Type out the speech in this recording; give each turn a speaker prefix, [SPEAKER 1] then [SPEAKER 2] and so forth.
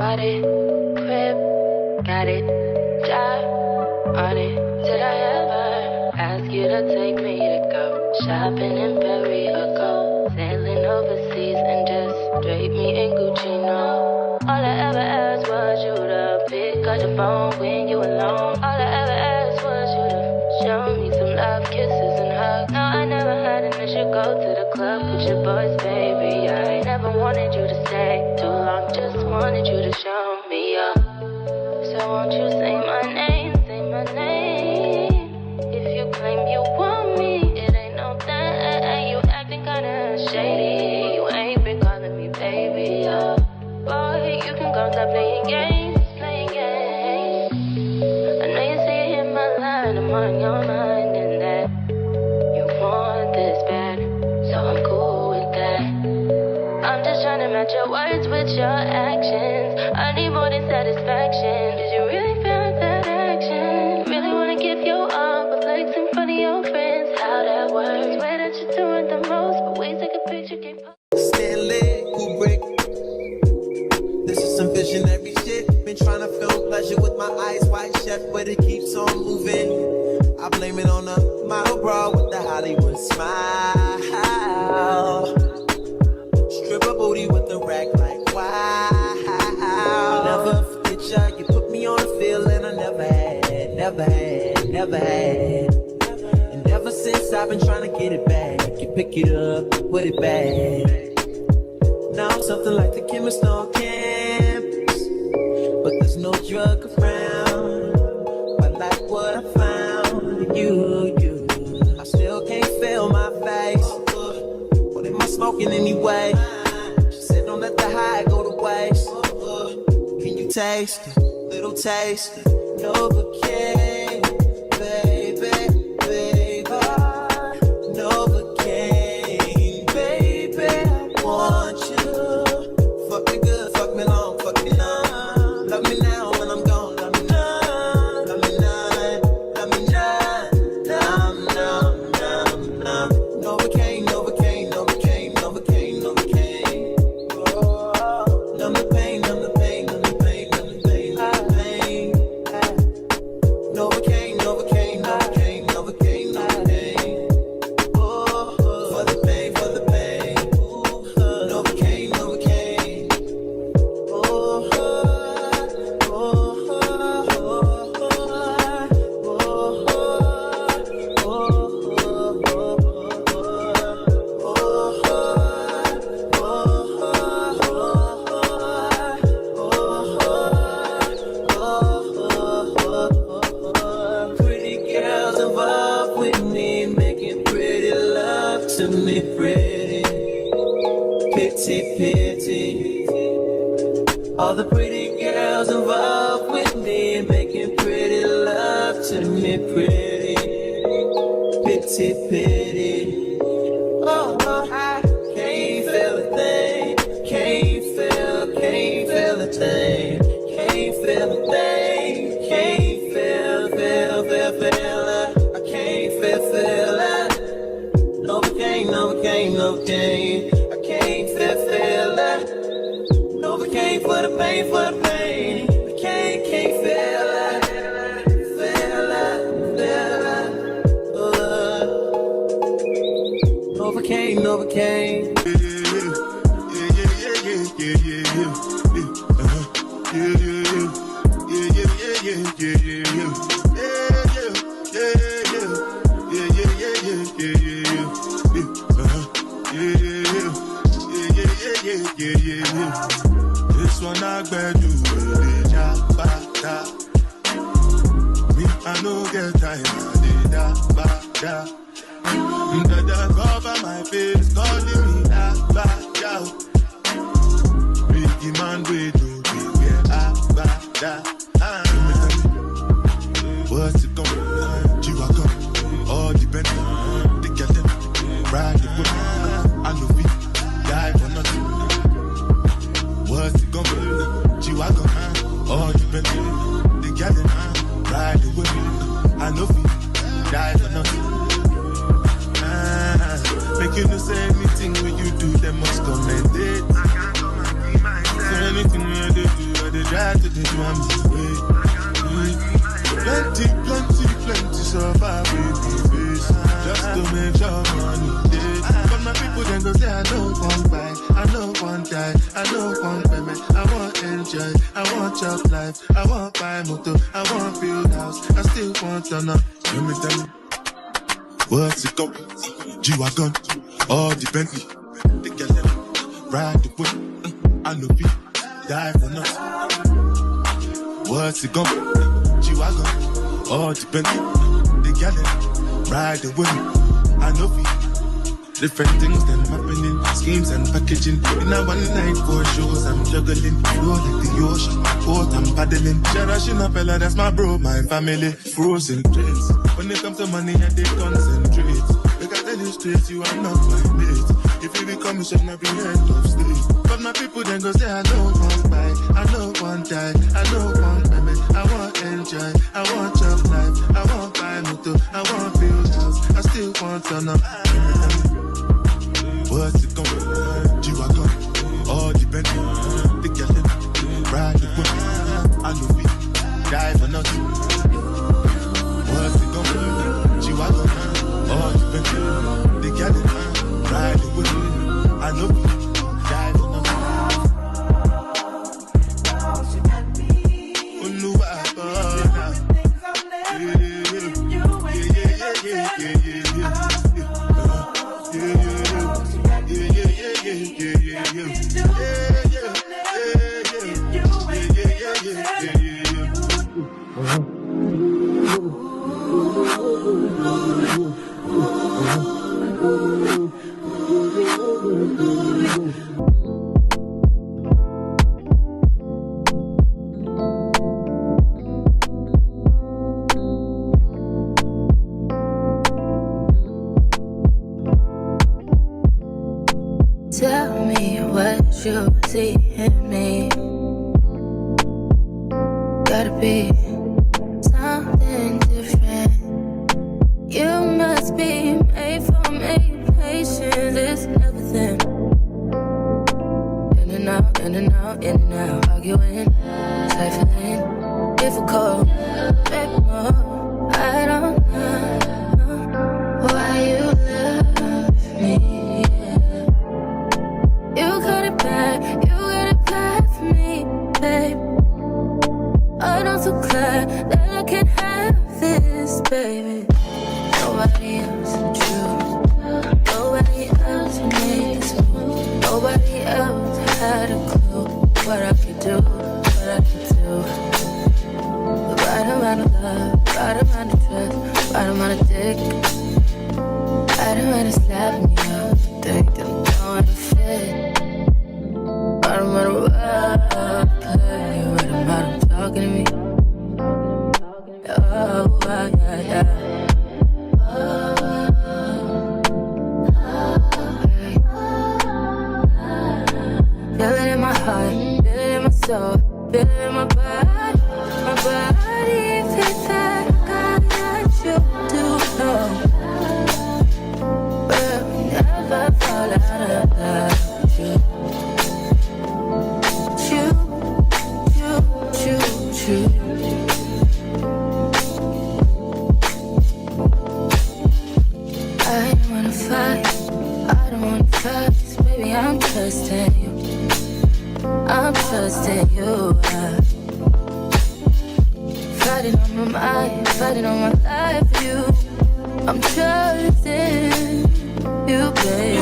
[SPEAKER 1] bought it, crib, got it, job on it. Did I ever ask you to take me to go shopping in Paris or go sailing overseas and just drape me in Gucci? No. All I ever asked was you to pick up the phone when you alone. All I ever asked was you to show me some love, kisses and hugs. No, I never had an issue. Go to the club with your boys, baby. I never wanted you to stay too long. Just wanted you to show me up. So won't you say my name? Say my name. If you claim you want me, it ain't no thing. You acting kinda shady. You ain't been calling me baby. Boy, you can go stop playing games, playing games. I know you say you hit my line, I'm on your mind, and that you want this bad, so I'm cool with that. I'm just trying to match your words with your actions. I need more than satisfaction. Did you really feel that action? Really wanna give you all, but flex in front of your friends. How that works? Swear that you're doing the most, but we take a picture, can't post.
[SPEAKER 2] Stanley Kubrick. This is some visionary shit. Been trying to film pleasure with my eyes wide shut, but it keeps on moving. I blame it on the model bra with the Hollywood smile. Stripper booty with the rack like wow. Never forget ya, you put me on a feeling I never had, never had, never had. And ever since I've been trying to get it back, you pick it up, put it back. Now I'm something like the chemist on campus, but there's no drug around. I like what I found in you. I still can't feel my face. What am I smoking anyway? She said don't let the high go to waste. Can you taste it? Little taste it. Novocaine, baby, baby. Novocaine, baby. I want you. Fuck me good, fuck me long, fuck me long. Love me now when I'm gone, love me now. Love me now, love me now. Numb, numb, numb, numb. Novocaine, Novocaine, Novocaine, Novocaine, Novocaine. Oh, numb the pain, numb the pain, numb the pain, numb the pain, numb the pain. Novocaine, Novocaine, Novocaine, Novocaine, Novocaine. Oh, for the pain, for the pain. Novocaine, Novocaine. Oh, oh, pretty girls involved with me, making pretty love to me, pretty. Pity, pity. All the pretty girls involved with me, making pretty love to me, pretty. Pity, pity. Oh, I can't feel a thing. Can't feel a thing. Can't feel a thing. Can't feel it. I can't feel it. Novocaine, Novocaine, Novocaine. I can't feel it. Novocaine for the pain, for the pain. I can't feel it. Feel it. Novocaine, Novocaine.
[SPEAKER 3] This one I bet you will ja ba da. Me I no get time, da ba da. Dada cover my face, calling me da ba da. Biggie man we do be where ba da. What's it going? Chihuahua, all depend. The girl them ride the whip. I know we die for nothing. What's it gonna be? Chihuahua, all depend. The girl them ride the whip. I know we die for nothing. Make you know say anything when you do, them must enjoy, I want chop life, I want buy motor, I want build house, I still want to know. Let me tell you, what's it called? G-Wagon, all the Bentley, the girl ride the whip, I know we die for nothing. What's it called? G-Wagon, all the Bentley, the girl ride the whip, I know we. Different things them happening, schemes and packaging. In a one night 4 shows, I'm juggling. Flow like the ocean, port I'm paddling. Sharashina fella, that's my bro, my family. Frozen trains. When it comes to money, I they concentrate. Look at the straight, you are not my mate. If you become a chef, I'll be head of state. But my people then go say, I don't want buy, I don't want die, I don't want payment, I want enjoy, I want job life, I want buy motor, I want build house, I still want to know. What's it gonna be? G-Wagon, all the Bentley, the girl, ride the whip, I know we die for nothing. What's it gonna be? G-Wagon, all the Bentley, the girl, ride the whip, I know we die for nothing. Oh no, I
[SPEAKER 1] Tell me what you see in me. Gotta be something different. You must be made for me. Patience is everything. In and out, in and out, in and out. Arguing, trifling, difficult. Baby, more. I don't know why you love me. You got it bad for me, babe. I'm not so glad that I can have this, baby. Nobody else true. Nobody else makes me. Nobody else had a clue what I could do, what I could do. The right amount of love, right amount of trust, right amount of dick. Right amount of slapping me up, dick, don't know how to fit. Right amount of play, right amount of talking to me. Oh, yeah. Feel it in my heart, feel it in my soul, feel it in my body, feel that you do know. We'll never fall out of love with you. I don't wanna fight, baby, I'm trusting you. I'm trusting you. Fighting on my mind, fighting on my life, you. I'm trusting you, baby.